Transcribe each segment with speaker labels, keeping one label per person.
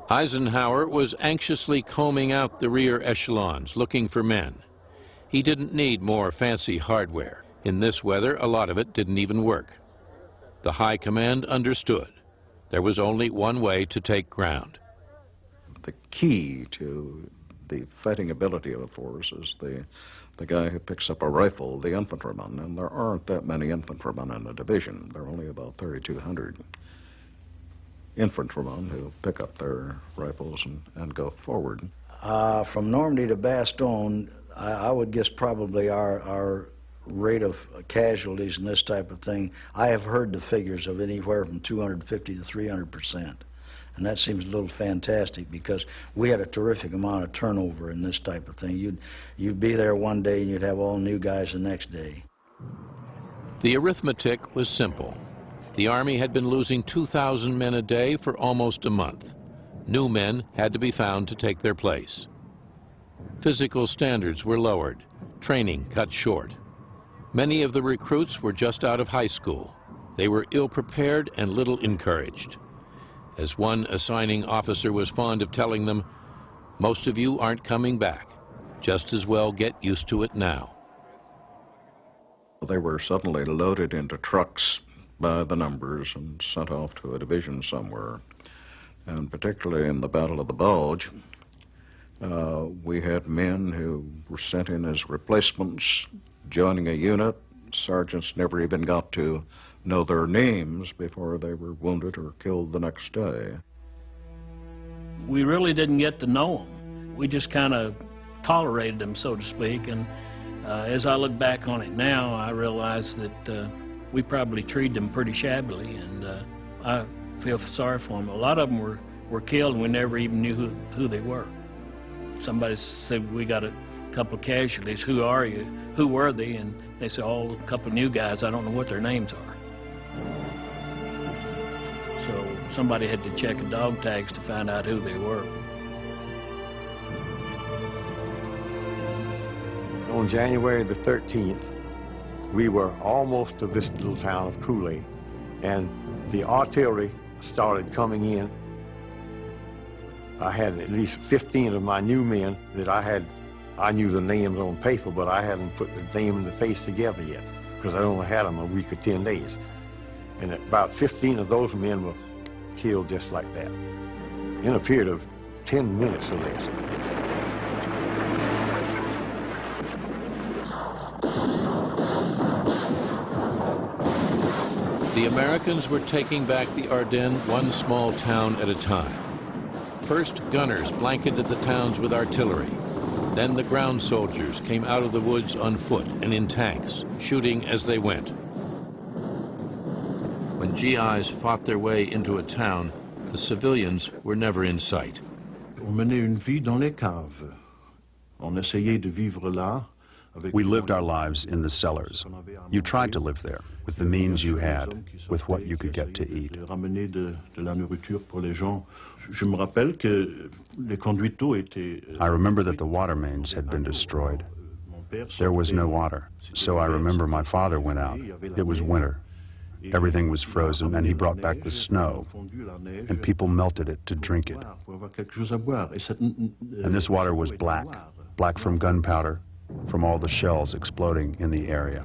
Speaker 1: Eisenhower was anxiously combing out the rear echelons, looking for men. He didn't need more fancy hardware. In this weather, a lot of it didn't even work. The high command understood. There was only one way to take ground.
Speaker 2: The key to the fighting ability of a force is the guy who picks up a rifle, the infantryman, and there aren't that many infantrymen in a division. There are only about 3,200 infantrymen who pick up their rifles and go forward.
Speaker 3: From Normandy to Bastogne, I would guess probably our rate of casualties and this type of thing, I have heard the figures of anywhere from 250 to 300%. And that seems a little fantastic because we had a terrific amount of turnover in this type of thing. You'd be there one day and you'd have all new guys the next day.
Speaker 1: The arithmetic was simple. The Army had been losing 2,000 men a day for almost a month. New men had to be found to take their place. Physical standards were lowered, training cut short. Many of the recruits were just out of high school. They were ill-prepared and little encouraged. As one assigning officer was fond of telling them, most of you aren't coming back. Just as well get used to it now.
Speaker 2: They were suddenly loaded into trucks by the numbers and sent off to a division somewhere. And particularly in the Battle of the Bulge, we had men who were sent in as replacements, joining a unit. Sergeants never even got to know their names before they were wounded or killed the next day.
Speaker 4: We really didn't get to know them. We just kind of tolerated them, so to speak, and as I look back on it now, I realize that we probably treated them pretty shabbily, and I feel sorry for them. A lot of them were killed and we never even knew who they were. Somebody said, we got a couple of casualties, who are you? Who were they? And they said, oh, a couple of new guys, I don't know what their names are. So somebody had to check the dog tags to find out who they were.
Speaker 5: On January the 13th, we were almost to this little town of Cooley, and the artillery started coming in. I had at least 15 of my new men that I knew the names on paper, but I hadn't put the name and the face together yet, because I only had them a week or 10 days. And about 15 of those men were killed just like that, in a period of 10 minutes or less.
Speaker 1: The Americans were taking back the Ardennes one small town at a time. First, gunners blanketed the towns with artillery. Then the ground soldiers came out of the woods on foot and in tanks, shooting as they went. When GIs fought their way into a town, the civilians were never in sight.
Speaker 6: On menait une vie dans les caves. On essayait de vivre là.
Speaker 7: We lived our lives in the cellars. You tried to live there, with the means you had, with what you could get to eat. I remember that the water mains had been destroyed. There was no water, so I remember my father went out. It was winter. Everything was frozen, and he brought back the snow, and people melted it to drink it. And this water was black, black from gunpowder, from all the shells exploding in the area.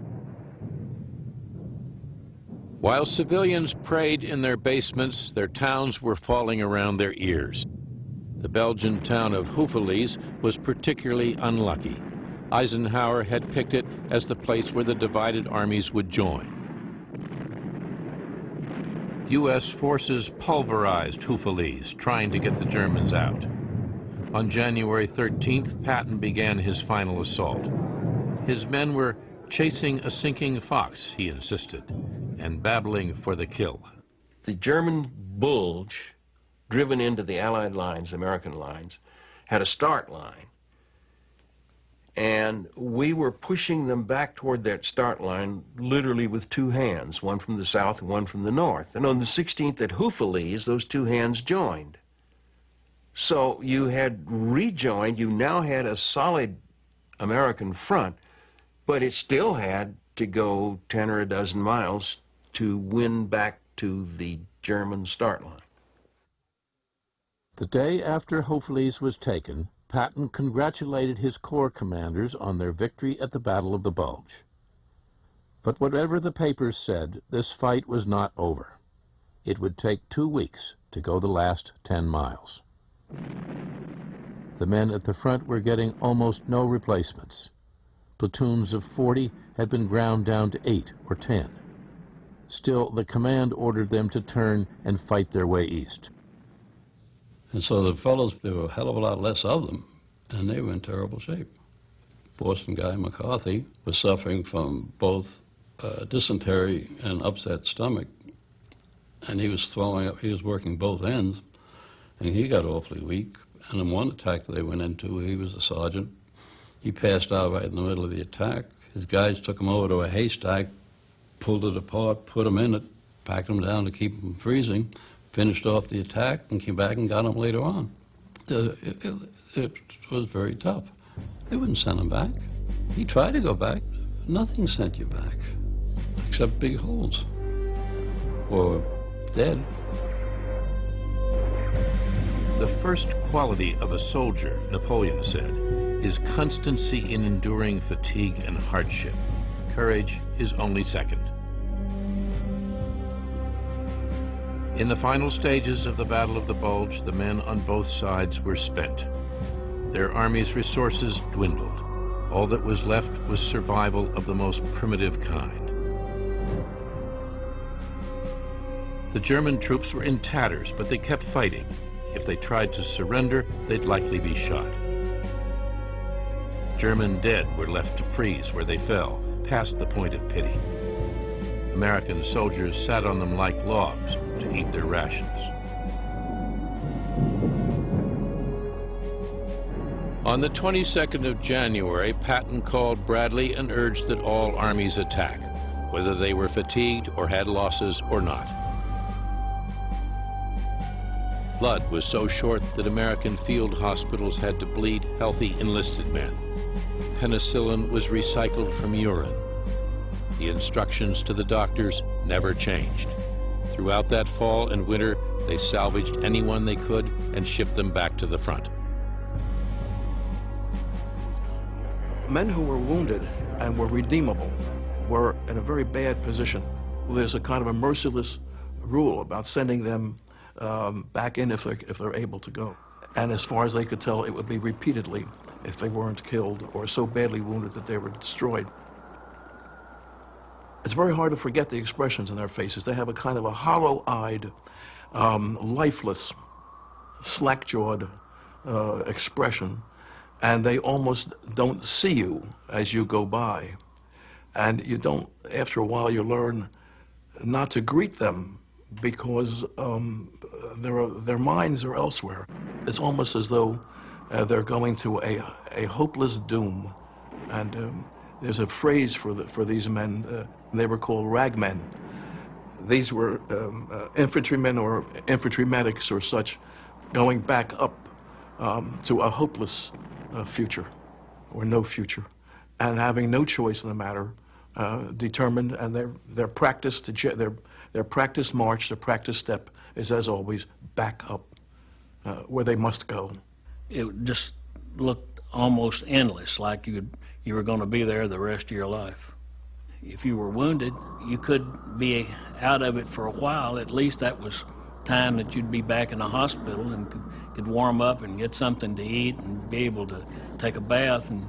Speaker 1: While civilians prayed in their basements, their towns were falling around their ears. The Belgian town of Houffalize was particularly unlucky. Eisenhower had picked it as the place where the divided armies would join. U.S. forces pulverized Houffalize, trying to get the Germans out. On January 13th, Patton began his final assault. His men were chasing a sinking fox, he insisted, and battling for the kill.
Speaker 8: The German Bulge, driven into the Allied lines, American lines, had a start line. And we were pushing them back toward that start line literally with two hands, one from the south and one from the north. And on the 16th at Houffalize, those two hands joined. So you had rejoined, you now had a solid American front, but it still had to go 10 or a dozen miles to win back to the German start line.
Speaker 1: The day after Houffalize was taken, Patton congratulated his corps commanders on their victory at the Battle of the Bulge. But whatever the papers said, this fight was not over. It would take 2 weeks to go the last 10 miles. The men at the front were getting almost no replacements. Platoons of 40 had been ground down to 8 or 10. Still, the command ordered them to turn and fight their way east.
Speaker 9: And so the fellows, there were a hell of a lot less of them, and they were in terrible shape. Boston guy McCarthy was suffering from both dysentery and upset stomach, and he was throwing up, he was working both ends, and he got awfully weak. And in one attack they went into, he was a sergeant. He passed out right in the middle of the attack. His guys took him over to a haystack, pulled it apart, put him in it, packed him down to keep him from freezing, finished off the attack, and came back and got him later on. It was very tough. They wouldn't send him back. He tried to go back. Nothing sent you back, except big holes, or dead.
Speaker 1: The first quality of a soldier, Napoleon said, is constancy in enduring fatigue and hardship. Courage is only second. In the final stages of the Battle of the Bulge, the men on both sides were spent. Their army's resources dwindled. All that was left was survival of the most primitive kind. The German troops were in tatters, but they kept fighting. If they tried to surrender, they'd likely be shot. German dead were left to freeze where they fell, past the point of pity. American soldiers sat on them like logs to eat their rations. On the 22nd of January, Patton called Bradley and urged that all armies attack, whether they were fatigued or had losses or not. Blood was so short that American field hospitals had to bleed healthy enlisted men. Penicillin was recycled from urine. The instructions to the doctors never changed. Throughout that fall and winter, they salvaged anyone they could and shipped them back to the front.
Speaker 10: Men who were wounded and were redeemable were in a very bad position. There's a kind of a merciless rule about sending them back in if they're able to go. And as far as they could tell, it would be repeatedly if they weren't killed or so badly wounded that they were destroyed. It's very hard to forget the expressions in their faces. They have a kind of a hollow-eyed, lifeless, slack-jawed expression, and they almost don't see you as you go by. And you don't, after a while, you learn not to greet them because their minds are elsewhere. It's almost as though they're going to a hopeless doom. And there's a phrase for these men. They were called ragmen. These were infantrymen or infantry medics or such going back up to a hopeless future or no future, and having no choice in the matter, determined, and their practice their practice march, their practice step is, as always, back up where they must go.
Speaker 4: It just looked almost endless, like you were going to be there the rest of your life. If you were wounded, you could be out of it for a while. At least that was time that you'd be back in the hospital and could warm up and get something to eat and be able to take a bath and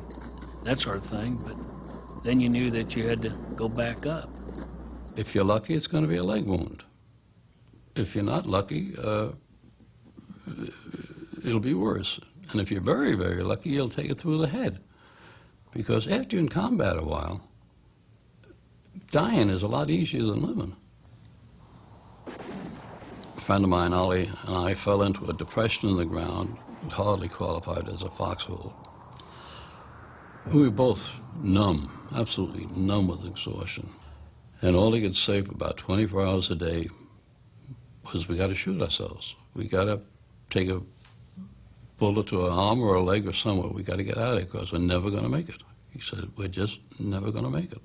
Speaker 4: that sort of thing. But then you knew that you had to go back up.
Speaker 9: If you're lucky, it's going to be a leg wound. If you're not lucky, it'll be worse. And if you're very, very lucky, you'll take it through the head. Because after you're in combat a while, dying is a lot easier than living. A friend of mine, Ollie, and I fell into a depression in the ground, hardly qualified as a foxhole. We were both numb, absolutely numb with exhaustion. And all he could say for about 24 hours a day was, we got to shoot ourselves. We got to take a bullet to an arm or a leg or somewhere. We got to get out of here because we're never going to make it. He said, we're just never going to make it.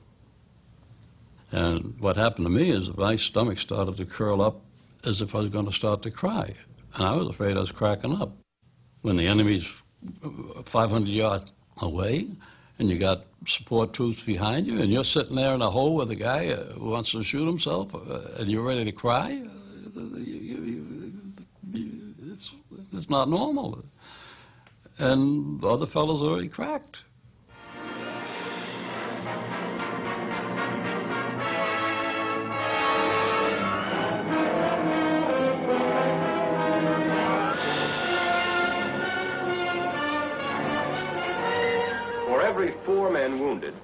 Speaker 9: And what happened to me is my stomach started to curl up as if I was going to start to cry. And I was afraid I was cracking up. When the enemy's 500 yards away, and you got support troops behind you, and you're sitting there in a hole with a guy who wants to shoot himself, and you're ready to cry, it's not normal. And the other fellows already cracked.
Speaker 8: For every 4 men wounded,